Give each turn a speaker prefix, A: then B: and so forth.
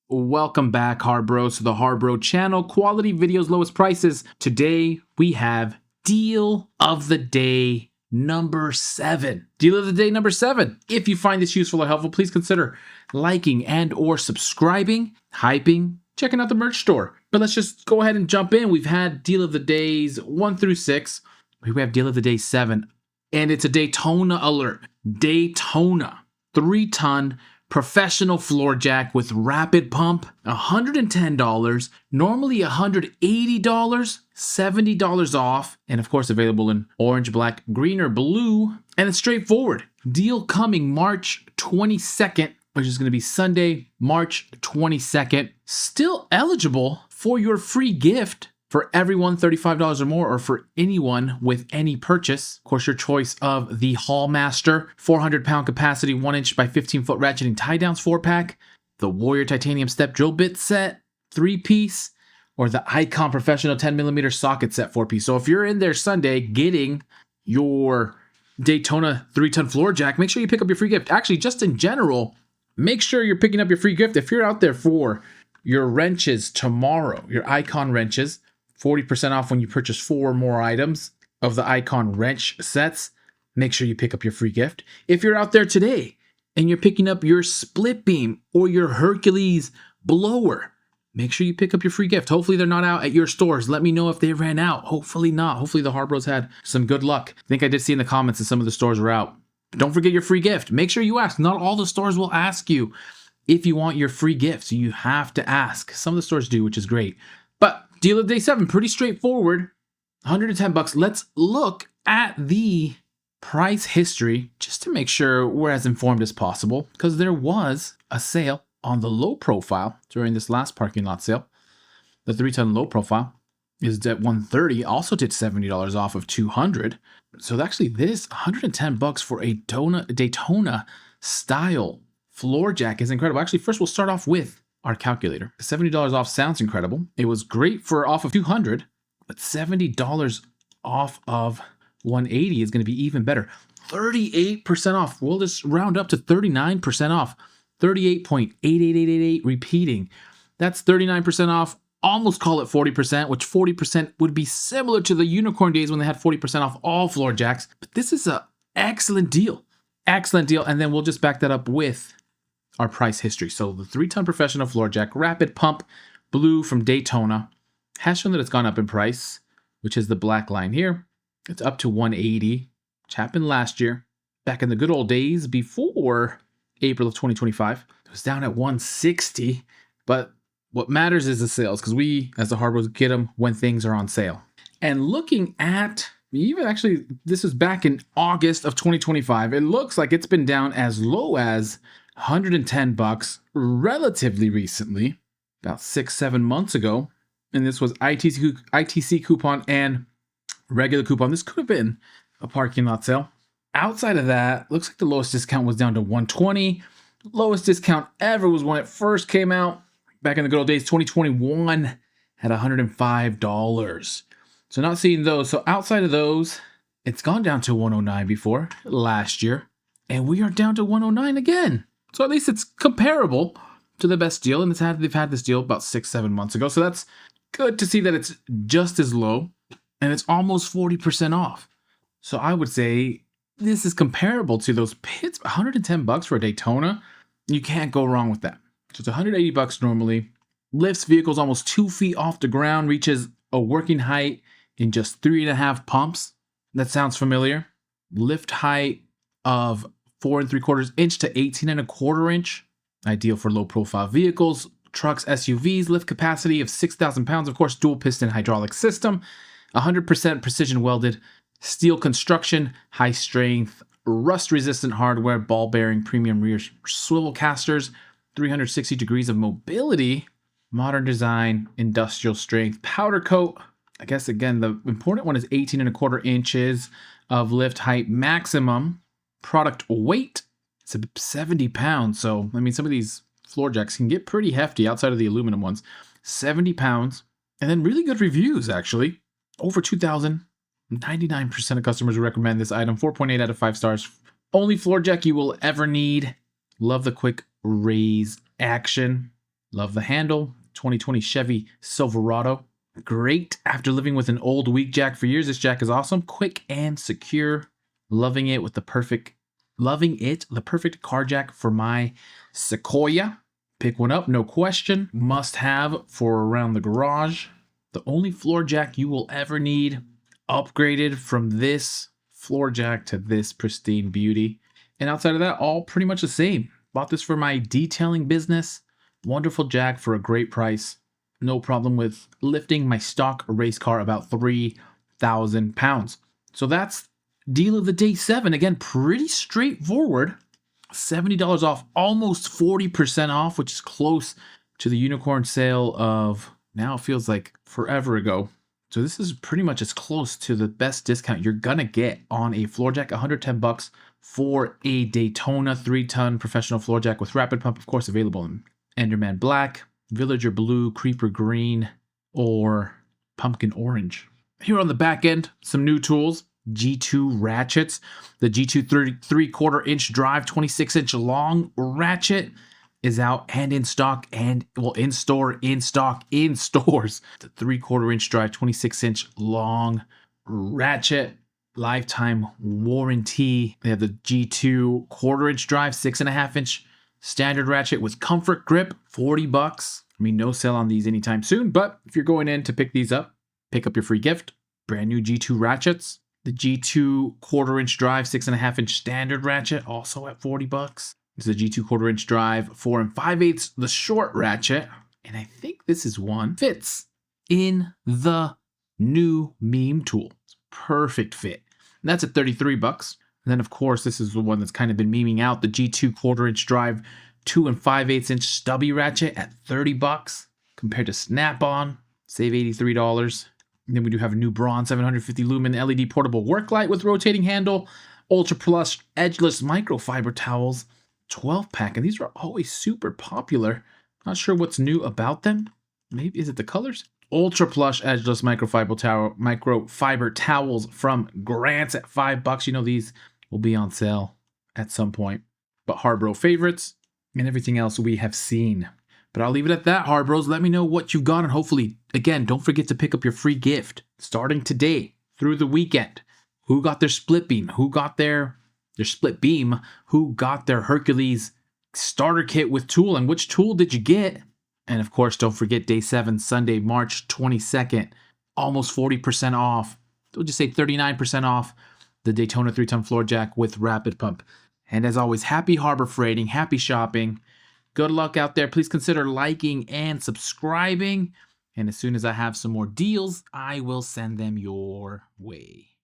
A: Welcome back, HARBROs, to the HARBRO channel. Quality videos, lowest prices. Today we have Deal of the Day number 7. Deal of the Day number 7. If you find this useful or helpful, please consider liking and or subscribing, hyping, checking out the merch store. But let's just go ahead and jump in. We've had Deal of the Days 1 through 6. We have Deal of the Day 7, and it's a Daytona alert. Daytona 3-ton professional floor jack with rapid pump, $110, normally $180, $70 off, and of course available in orange, black, green, or blue. And it's straightforward. Deal coming March 22nd, which is going to be Sunday, March 22nd. Still eligible for your free gift for everyone $35 or more, or for anyone with any purchase. Of course, your choice of the Hallmaster 400-pound capacity 1-inch by 15-foot ratcheting tie-downs 4-pack, the Warrior titanium step drill bit set 3-piece, or the Icon professional 10mm socket set 4-piece. So if you're in there Sunday getting your Daytona 3-ton floor jack, make sure you pick up your free gift. Actually, just in general, make sure you're picking up your free gift. If you're out there for your wrenches tomorrow, your Icon wrenches, 40% off when you purchase 4 or more items of the Icon wrench sets. Make sure you pick up your free gift. If you're out there today and you're picking up your split beam or your Hercules blower, make sure you pick up your free gift. Hopefully they're not out at your stores. Let me know if they ran out. Hopefully not. Hopefully the HARBROs had some good luck. I think I did see in the comments that some of the stores were out. Don't forget your free gift. Make sure you ask. Not all the stores will ask you if you want your free gift. So you have to ask. Some of the stores do, which is great. But Deal of Day 7, pretty straightforward, $110. Let's look at the price history just to make sure we're as informed as possible, because there was a sale on the low profile during this last parking lot sale. The 3-ton low profile is at $130, also did $70 off of $200. So actually this $110 for a Daytona style floor jack is incredible. Actually, first we'll start off with our calculator. $70 off sounds incredible. It was great for off of $200, but $70 off of $180 is going to be even better. 38% off. We'll just round up to 39% off. 38.88888 repeating. That's 39% off. Almost call it 40%, which 40% would be similar to the unicorn days when they had 40% off all floor jacks. But this is an excellent deal. Excellent deal. And then we'll just back that up with our price history. So the 3-ton professional floor jack, rapid pump, blue from Daytona, has shown that it's gone up in price, which is the black line here. It's up to $180, which happened last year, back in the good old days before April of 2025. It was down at $160, but what matters is the sales, because we, as the HARBROs, get them when things are on sale. And looking at, even actually, this is back in August of 2025, it looks like it's been down as low as $110 relatively recently, about 6-7 months ago. And this was ITC coupon and regular coupon. This could have been a parking lot sale. Outside of that, looks like the lowest discount was down to $120. Lowest discount ever was when it first came out back in the good old days, 2021, at $105. So not seeing those. So outside of those, it's gone down to $109 before last year, and we are down to $109 again. So at least it's comparable to the best deal, and they've had this deal about 6-7 months ago. So that's good to see that it's just as low, and it's almost 40% off. So I would say this is comparable to those pits. $110 for a Daytona, you can't go wrong with that. So it's $180 normally. Lifts vehicles almost 2 feet off the ground, reaches a working height in just 3.5 pumps. That sounds familiar. Lift height of 4 3/4 inch to 18 1/4 inch. Ideal for low profile vehicles, trucks, SUVs. Lift capacity of 6,000 pounds. Of course, dual piston hydraulic system. 100% precision welded steel construction, high strength, rust resistant hardware, ball bearing, premium rear swivel casters, 360 degrees of mobility, modern design, industrial strength, powder coat. I guess again, the important one is 18 1/4 inches of lift height maximum. Product weight, it's 70 pounds. So, I mean, some of these floor jacks can get pretty hefty outside of the aluminum ones. 70 pounds. And then really good reviews, actually. Over 2,000. 99% of customers recommend this item. 4.8 out of 5 stars. Only floor jack you will ever need. Love the quick raise action. Love the handle. 2020 Chevy Silverado. Great. After living with an old weak jack for years, this jack is awesome. Quick and secure. Loving it the perfect car jack for my Sequoia. Pick one up, no question. Must have for around the garage. The only floor jack you will ever need. Upgraded from this floor jack to this pristine beauty. And outside of that, all pretty much the same. Bought this for my detailing business. Wonderful jack for a great price. No problem with lifting my stock race car about 3,000 pounds. So that's deal of the day 7. Again, pretty straightforward. $70 off, almost 40% off, which is close to the unicorn sale of, now it feels like forever ago. So this is pretty much as close to the best discount you're gonna get on a floor jack. $110 for a Daytona 3-ton professional floor jack with rapid pump, of course, available in Enderman Black, Villager Blue, Creeper Green, or Pumpkin Orange. Here on the back end, some new tools. G2 ratchets. The G2 3/4-inch drive, 26-inch long ratchet is out and in stock, and well, in stores. The 3/4-inch drive, 26-inch long ratchet, lifetime warranty. They have the G2 1/4-inch drive, 6.5-inch standard ratchet with comfort grip, $40. I mean, no sale on these anytime soon, but if you're going in to pick these up, pick up your free gift. Brand new G2 ratchets. The G2 1/4-inch drive, 6.5-inch standard ratchet, also at $40. This is a G2 1/4-inch drive, 4 5/8, the short ratchet. And I think this is one fits in the new meme tool. Perfect fit. And that's at $33. And then, of course, this is the one that's kind of been memeing out, the G2 1/4-inch drive, 2 5/8-inch stubby ratchet at $30 compared to Snap-on. Save $83. And then we do have a new bronze 750 lumen LED portable work light with rotating handle, ultra plush edgeless microfiber towels, 12-pack. And these are always super popular. Not sure what's new about them. Maybe is it the colors? Ultra plush edgeless microfiber towels from Grants at $5. You know these will be on sale at some point. But HARBRO favorites and everything else we have seen. But I'll leave it at that, HARBROs. Let me know what you got, and hopefully, again, don't forget to pick up your free gift starting today through the weekend. Who got their split beam? Who got their split beam? Who got their Hercules starter kit with tool? And which tool did you get? And of course, don't forget day 7, Sunday, March 22nd, almost 40% off. We'll just say 39% off the Daytona 3-ton floor jack with rapid pump. And as always, happy Harbor Freighting, happy shopping. Good luck out there. Please consider liking and subscribing. And as soon as I have some more deals, I will send them your way.